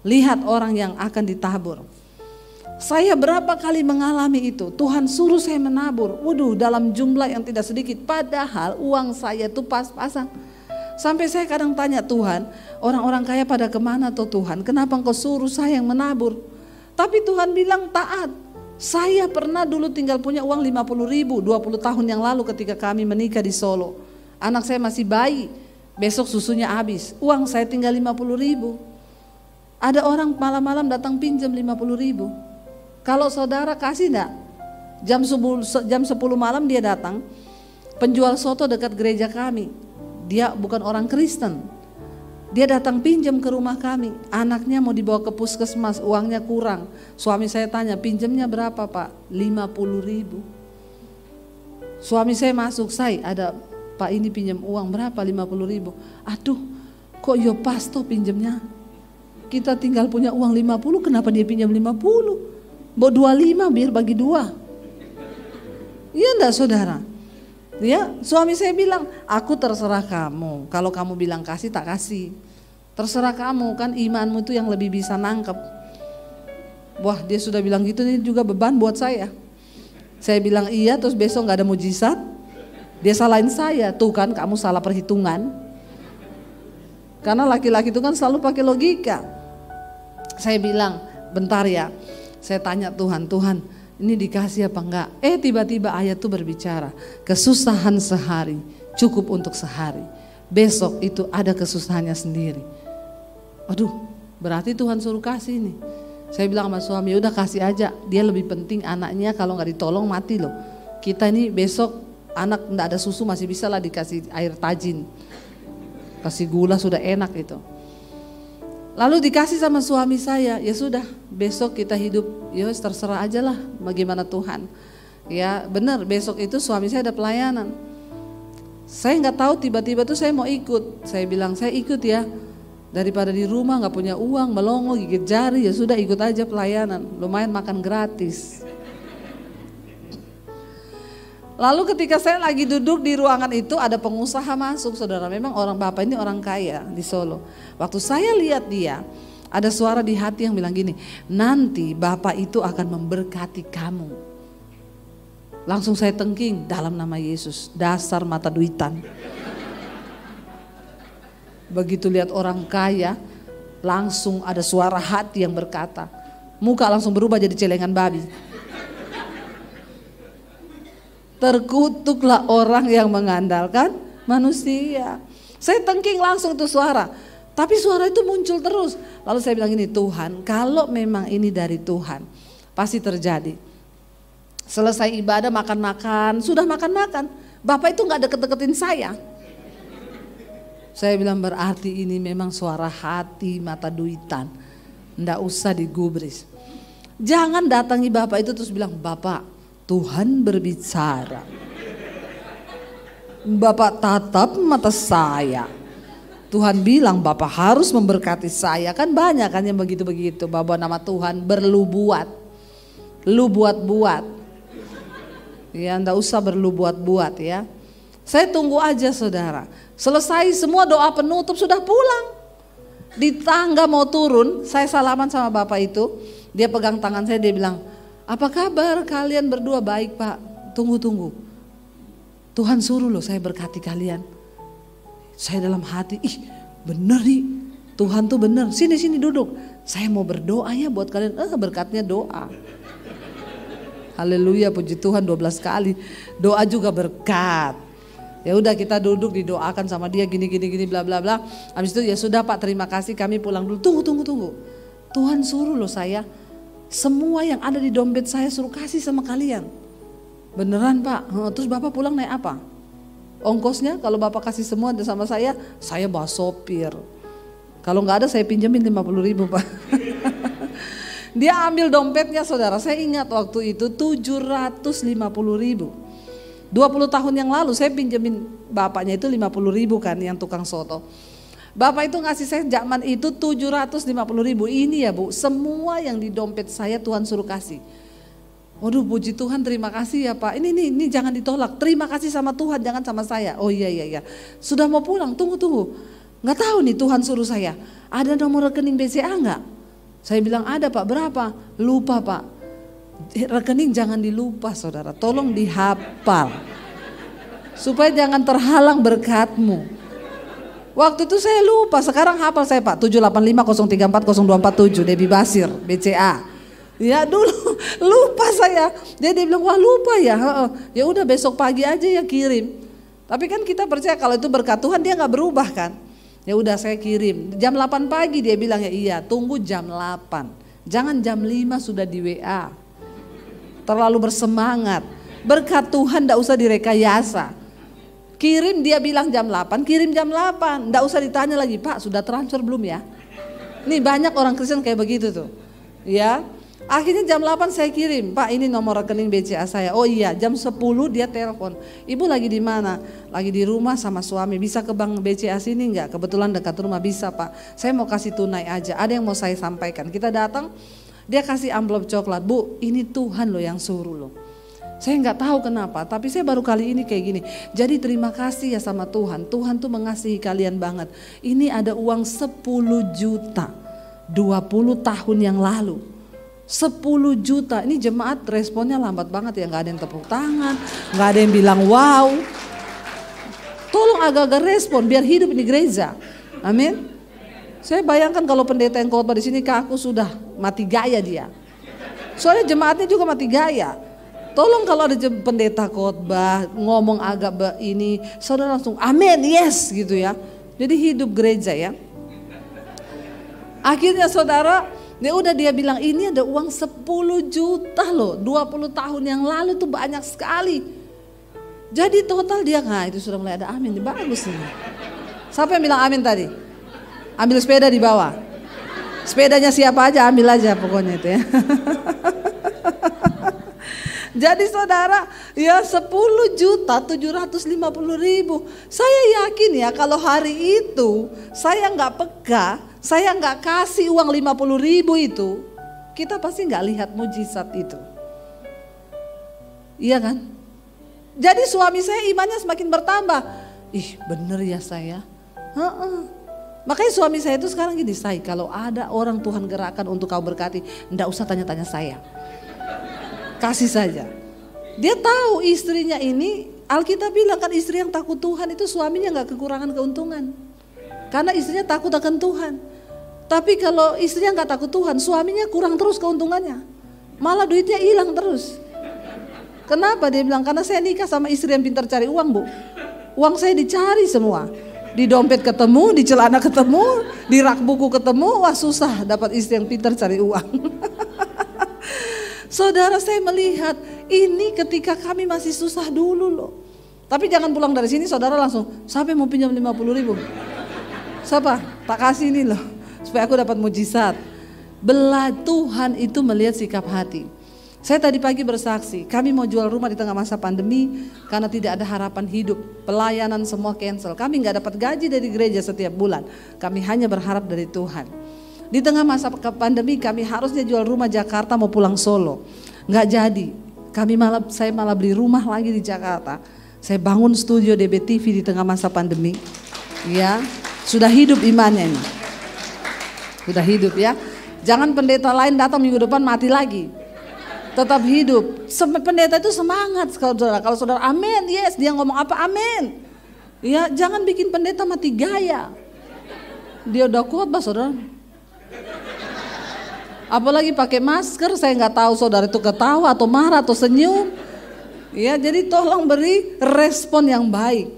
Lihat orang yang akan ditabur. Saya berapa kali mengalami itu. Tuhan suruh saya menabur. Waduh, dalam jumlah yang tidak sedikit. Padahal uang saya itu pas-pasan. Sampai saya kadang tanya Tuhan, orang-orang kaya pada kemana tuh Tuhan? Kenapa engkau suruh saya yang menabur? Tapi Tuhan bilang taat. Saya pernah dulu tinggal punya uang 50.000 20 tahun yang lalu ketika kami menikah di Solo. Anak saya masih bayi. Besok susunya habis. Uang saya tinggal 50.000. Ada orang malam-malam datang pinjam 50.000. Kalau saudara kasih enggak? Jam 10 malam dia datang. Penjual soto dekat gereja kami. Dia bukan orang Kristen. Dia datang pinjam ke rumah kami. Anaknya mau dibawa ke puskesmas, uangnya kurang. Suami saya tanya, pinjamnya berapa Pak? 50.000. Suami saya masuk, saya ada Pak ini pinjam uang berapa? 50.000. Aduh, kok yo pas toh pinjamnya? Kita tinggal punya uang 50, kenapa dia pinjam 50? Bawa 25 biar bagi 2. Iya enggak saudara? Ya, suami saya bilang, aku terserah kamu. Kalau kamu bilang kasih, tak kasih. Terserah kamu, kan imanmu itu yang lebih bisa nangkep. Wah, dia sudah bilang gitu, ini juga beban buat saya. Saya bilang iya, terus besok gak ada mujizat. Dia salahin saya, tuh kan kamu salah perhitungan. Karena laki-laki itu kan selalu pakai logika. Saya bilang, bentar ya, saya tanya Tuhan, Tuhan ini dikasih apa enggak? Tiba-tiba ayat itu berbicara, kesusahan sehari cukup untuk sehari. Besok itu ada kesusahannya sendiri. Waduh, berarti Tuhan suruh kasih nih. Saya bilang sama suami, udah kasih aja, dia lebih penting anaknya, kalau nggak ditolong mati loh. Kita ini besok anak nggak ada susu masih bisa lah dikasih air tajin, kasih gula sudah enak itu. Lalu dikasih sama suami saya, ya sudah besok kita hidup, ya terserah aja lah bagaimana Tuhan. Ya benar, besok itu suami saya ada pelayanan. Saya nggak tahu tiba-tiba tuh saya mau ikut, saya bilang saya ikut ya. Daripada di rumah gak punya uang, melongo, gigit jari, ya sudah ikut aja pelayanan. Lumayan makan gratis. Lalu ketika saya lagi duduk di ruangan itu ada pengusaha masuk, saudara. Memang orang bapak ini orang kaya di Solo. Waktu saya lihat dia, ada suara di hati yang bilang gini, nanti bapak itu akan memberkati kamu. Langsung saya tengking, dalam nama Yesus, dasar mata duitan. Begitu lihat orang kaya, langsung ada suara hati yang berkata, muka langsung berubah jadi celengan babi. Terkutuklah orang yang mengandalkan manusia. Saya tengking langsung tuh suara, tapi suara itu muncul terus. Lalu saya bilang ini, Tuhan kalau memang ini dari Tuhan pasti terjadi. Selesai ibadah makan-makan, sudah makan-makan, bapak itu gak deket-deketin saya. Saya bilang berarti ini memang suara hati mata duitan. Nggak usah digubris. Jangan datangi bapak itu terus bilang, Bapak Tuhan berbicara. Bapak tatap mata saya. Tuhan bilang Bapak harus memberkati saya. Kan banyak kan yang begitu-begitu. Bawa nama Tuhan berlu buat. Lu buat-buat. Ya nggak usah berlu buat-buat ya. Saya tunggu aja saudara. Selesai semua doa penutup sudah pulang. Di tangga mau turun, saya salaman sama bapak itu. Dia pegang tangan saya, dia bilang, apa kabar kalian berdua? Baik pak, tunggu. Tuhan suruh loh saya berkati kalian. Saya dalam hati, bener nih, Tuhan tuh bener. Sini duduk, saya mau berdoa ya buat kalian. Berkatnya doa. Haleluya, puji Tuhan 12 kali. Doa juga berkat. Ya udah kita duduk didoakan sama dia gini bla bla bla. Habis itu ya sudah Pak, terima kasih, kami pulang dulu. Tunggu. Tuhan suruh loh saya, semua yang ada di dompet saya suruh kasih sama kalian. Beneran Pak? Terus Bapak pulang naik apa? Ongkosnya kalau Bapak kasih semua sama saya bawa sopir. Kalau nggak ada saya pinjemin 50.000 Pak. Dia ambil dompetnya saudara, saya ingat waktu itu 750.000. 20 tahun yang lalu saya pinjemin bapaknya itu 50.000 kan yang tukang soto. Bapak itu ngasih saya zaman itu 750.000. Ini ya Bu, semua yang di dompet saya Tuhan suruh kasih. Waduh puji Tuhan, terima kasih ya Pak. Ini jangan ditolak. Terima kasih sama Tuhan, jangan sama saya. Oh iya. Sudah mau pulang, tunggu. Nggak tahu nih Tuhan suruh saya. Ada nomor rekening BCA nggak? Saya bilang ada Pak, berapa? Lupa Pak. Rekening jangan dilupa saudara, tolong dihafal supaya jangan terhalang berkatmu. Waktu itu saya lupa, sekarang hafal saya Pak, 78503402447 Debbie Basir BCA. Ya dulu lupa saya. Dia bilang wah lupa ya. Ya udah besok pagi aja ya kirim. Tapi kan kita percaya kalau itu berkat Tuhan, dia nggak berubah kan. Ya udah saya kirim. Jam 8 pagi dia bilang ya iya, tunggu jam 8. Jangan jam 5 sudah di WA. Terlalu bersemangat. Berkat Tuhan enggak usah direkayasa. Kirim dia bilang jam 8, kirim jam 8. Enggak usah ditanya lagi, Pak sudah transfer belum ya? Nih banyak orang Kristen kayak begitu tuh. Ya. Akhirnya jam 8 saya kirim, Pak ini nomor rekening BCA saya. Oh iya, jam 10 dia telepon. Ibu lagi di mana? Lagi di rumah sama suami. Bisa ke bank BCA sini enggak? Kebetulan dekat rumah. Bisa Pak. Saya mau kasih tunai aja. Ada yang mau saya sampaikan. Kita datang. Dia kasih amplop coklat, Bu ini Tuhan loh yang suruh loh. Saya nggak tahu kenapa, tapi saya baru kali ini kayak gini. Jadi terima kasih ya sama Tuhan, Tuhan tuh mengasihi kalian banget. Ini ada uang 10 juta, 20 tahun yang lalu. 10 juta. Ini jemaat responnya lambat banget ya, nggak ada yang tepuk tangan, nggak ada yang bilang wow. Tolong agak-agak respon biar hidup ini gereja. Amin. Saya bayangkan kalau pendeta yang khotbah di sini kaku sudah mati gaya dia. Soalnya jemaatnya juga mati gaya. Tolong kalau ada pendeta khotbah ngomong agak ini, saudara langsung amin, yes gitu ya. Jadi hidup gereja ya. Akhirnya saudara, ya udah dia bilang ini ada uang 10 juta loh, 20 tahun yang lalu tuh banyak sekali. Jadi total dia, nah itu sudah mulai ada amin, bagus nih. Siapa yang bilang amin tadi? Ambil sepeda di bawah. Sepedanya siapa aja ambil aja pokoknya itu ya. Jadi saudara, ya 10.750.000. Saya yakin ya kalau hari itu saya nggak peka, saya nggak kasih uang 50.000 itu, kita pasti nggak lihat mujizat itu. Iya kan? Jadi suami saya imannya semakin bertambah. Ih bener ya saya. Makanya suami saya itu sekarang gini, say, kalau ada orang Tuhan gerakan untuk kau berkati, enggak usah tanya-tanya saya. Kasih saja. Dia tahu istrinya ini, Alkitab bilang kan istri yang takut Tuhan itu suaminya enggak kekurangan keuntungan. Karena istrinya takut akan Tuhan. Tapi kalau istrinya enggak takut Tuhan, suaminya kurang terus keuntungannya. Malah duitnya hilang terus. Kenapa? Dia bilang karena saya nikah sama istri yang pintar cari uang, Bu. Uang saya dicari semua. Di dompet ketemu, di celana ketemu, di rak buku ketemu, wah susah dapat istri yang pintar cari uang. Saudara, saya melihat ini ketika kami masih susah dulu loh. Tapi jangan pulang dari sini saudara langsung, siapa yang mau pinjam 50.000? Siapa? Tak kasih ini loh, supaya aku dapat mujizat. Belah Tuhan itu melihat sikap hati. Saya tadi pagi bersaksi, kami mau jual rumah di tengah masa pandemi karena tidak ada harapan hidup. Pelayanan semua cancel. Kami nggak dapat gaji dari gereja setiap bulan. Kami hanya berharap dari Tuhan. Di tengah masa pandemi kami harusnya jual rumah Jakarta mau pulang Solo. Nggak jadi. Saya malah beli rumah lagi di Jakarta. Saya bangun studio DBTV di tengah masa pandemi. Ya, sudah hidup imannya ini. Sudah hidup ya. Jangan pendeta lain datang minggu depan mati lagi. Tetap hidup. Pendeta itu semangat saudara. Kalau saudara amin, yes, dia ngomong apa amin. Ya, jangan bikin pendeta mati gaya. Dia udah khotbah saudara. Apalagi pakai masker, saya nggak tahu saudara itu ketawa atau marah atau senyum. Ya, jadi tolong beri respon yang baik.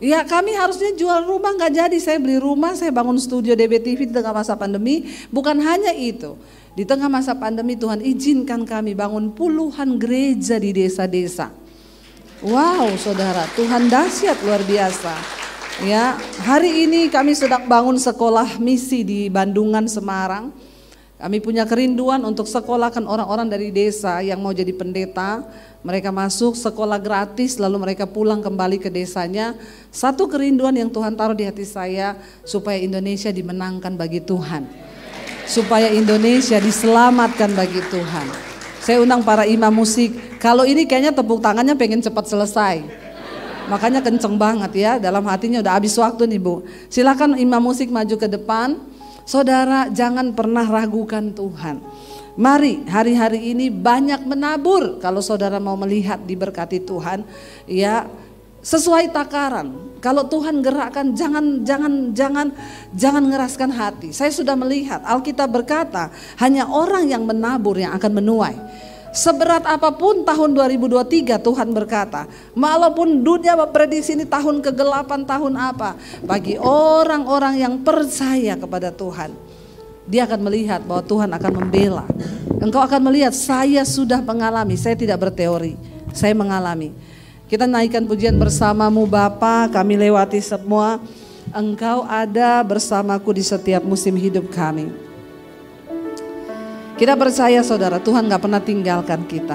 Ya, kami harusnya jual rumah nggak jadi. Saya beli rumah, saya bangun studio DBTV di tengah masa pandemi. Bukan hanya itu. Di tengah masa pandemi Tuhan izinkan kami bangun puluhan gereja di desa-desa. Wow saudara, Tuhan dahsyat luar biasa. Ya, hari ini kami sedang bangun sekolah misi di Bandungan, Semarang. Kami punya kerinduan untuk sekolahkan orang-orang dari desa yang mau jadi pendeta. Mereka masuk sekolah gratis lalu mereka pulang kembali ke desanya. Satu kerinduan yang Tuhan taruh di hati saya supaya Indonesia dimenangkan bagi Tuhan. Supaya Indonesia diselamatkan bagi Tuhan. Saya undang para imam musik. Kalau ini kayaknya tepuk tangannya pengen cepat selesai. Makanya kenceng banget ya. Dalam hatinya udah habis waktu nih Bu. Silakan imam musik maju ke depan. Saudara, jangan pernah ragukan Tuhan. Mari hari-hari ini banyak menabur. Kalau saudara mau melihat diberkati Tuhan, ya sesuai takaran. Kalau Tuhan gerakkan, jangan ngeraskan hati. Saya sudah melihat Alkitab berkata hanya orang yang menabur yang akan menuai. Seberat apapun tahun 2023 Tuhan berkata, walaupun dunia memprediksi ini tahun kegelapan, tahun apa, bagi orang-orang yang percaya kepada Tuhan, dia akan melihat bahwa Tuhan akan membela. Engkau akan melihat saya sudah mengalami, saya tidak berteori, saya mengalami. Kita naikkan pujian bersamamu Bapa, kami lewati semua. Engkau ada bersamaku di setiap musim hidup kami. Kita percaya saudara, Tuhan gak pernah tinggalkan kita.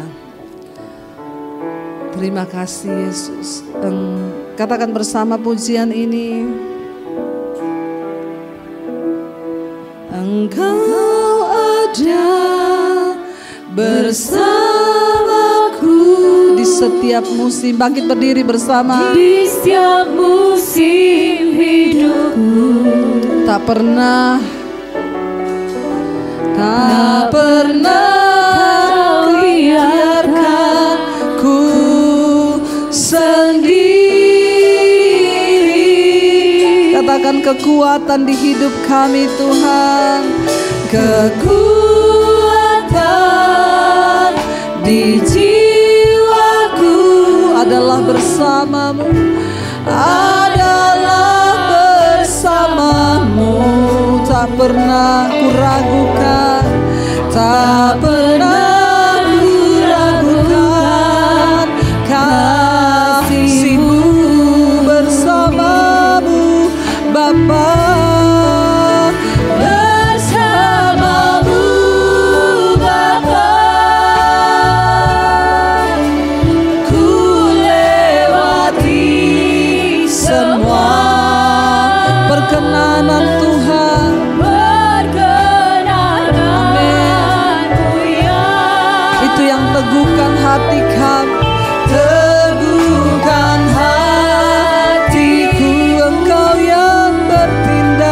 Terima kasih Yesus. Katakan bersama pujian ini. Engkau ada bersamaku di setiap musim. Bangkit berdiri bersama. Di setiap musim hidupku. Tak pernah katakan kekuatan di hidup kami Tuhan. Kekuatan di jiwaku adalah bersamamu, adalah bersamamu. Tak pernah kuragukan, tak pernah kuragukan kasih-Mu bersamamu Bapa. Perkenanan Tuhan, perkenananmu ya, itu yang teguhkan hati kami, teguhkan hatiku. Engkau yang bertindak,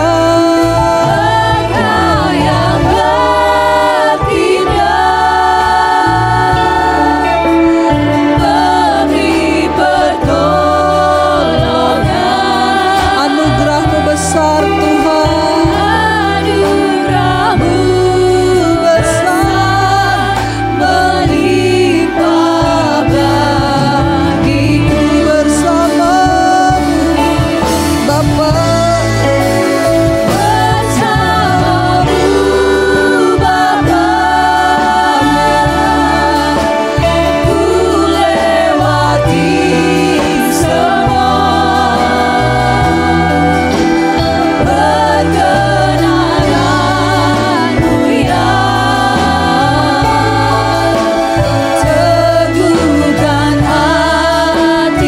Engkau yang bertindak, beri pertolongan. anugerah-Mu besar Tuhan, Anugerah-Mu besar melimpah bagiku bersamamu Bapa. bersamamu Bapa, ku lewati semua. Perkenananmu ya, teguhkan hatiku.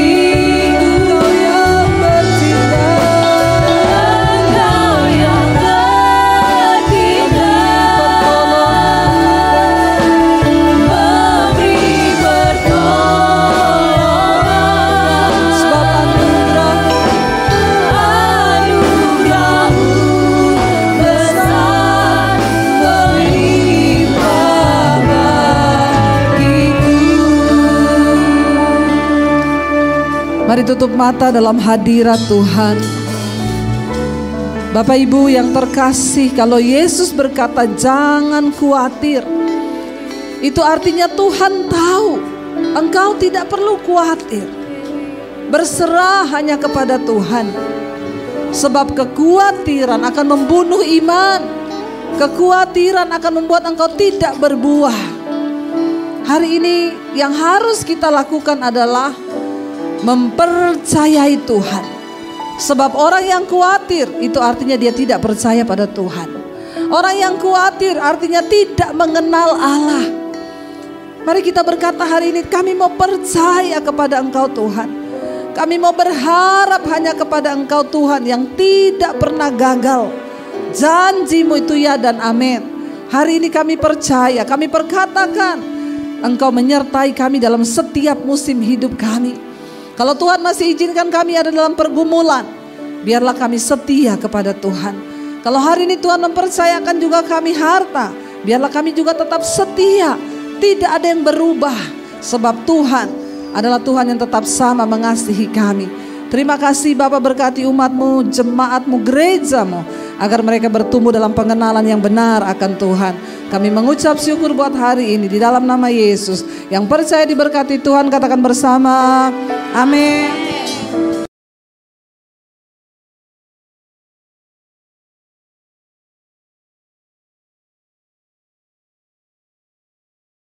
Engkau yang bertindak, Engkau yang bertindak, memberi pertolongan. sebab anugerah-Mu Anugerah-Mu besar melimpah bagiku. Mari tutup mata dalam hadirat Tuhan. Bapak Ibu yang terkasih, kalau Yesus berkata jangan khawatir, itu artinya Tuhan tahu engkau tidak perlu khawatir. Berserah hanya kepada Tuhan. Sebab kekhawatiran akan membunuh iman. Kekhawatiran akan membuat engkau tidak berbuah. Hari ini yang harus kita lakukan adalah mempercayai Tuhan. Sebab orang yang khawatir itu artinya dia tidak percaya pada Tuhan. Orang yang khawatir artinya tidak mengenal Allah. Mari kita berkata hari ini, kami mau percaya kepada Engkau Tuhan. Kami mau berharap hanya kepada Engkau Tuhan yang tidak pernah gagal. Janji-Mu itu ya dan amin. Hari ini kami percaya, kami perkatakan Engkau menyertai kami dalam setiap musim hidup kami. Kalau Tuhan masih izinkan kami ada dalam pergumulan, biarlah kami setia kepada Tuhan. Kalau hari ini Tuhan mempercayakan juga kami harta, biarlah kami juga tetap setia. Tidak ada yang berubah, sebab Tuhan adalah Tuhan yang tetap sama mengasihi kami. Terima kasih Bapa, berkati umat-Mu, jemaat-Mu, gereja-Mu, agar mereka bertumbuh dalam pengenalan yang benar akan Tuhan. Kami mengucap syukur buat hari ini di dalam nama Yesus. Yang percaya diberkati Tuhan katakan bersama, amin.